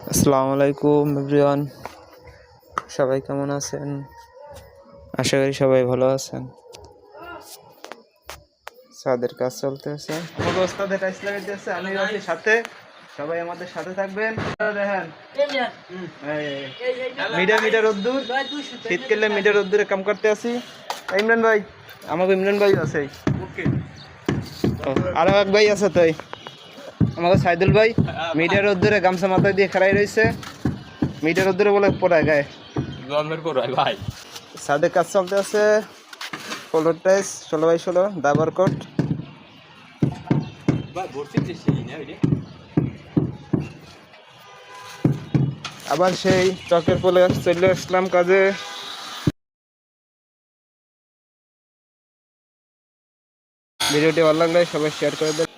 আসসালামু আলাইকুম এভরিওয়ান, সবাই কেমন আছেন? আশা করি সবাই ভালো আছেন। সাদের কাজ চলতেছে, আমাদের ওস্তাদের টাইস লাগাইতেছে, আমি আছি সাথে, সবাই আমাদের সাথে থাকবেন। দেখেন মিটার রোদ্দুর, শীতকালে মিটার রোদ্দুরে কাম করতে আছি। ইমরান ভাই, আমাকে ইমরান ভাই আছে, আরো এক ভাই আছে, তাই আমাকে সাইদুল ভাই মিটার রোদ্দুরে গামছা মাথায় দিয়ে খাড়াই রয়েছে। মিটার রোদ্দুরে বলে পড়ায় গায়ে ভাই। সাদে কাজ চলতে আছে, 16x16 দাবার কোট। আবার সেই চকের পোলে চলে আসলাম কাজে। ভিডিওটি ভালো লাগলে সবাই শেয়ার করে দেন।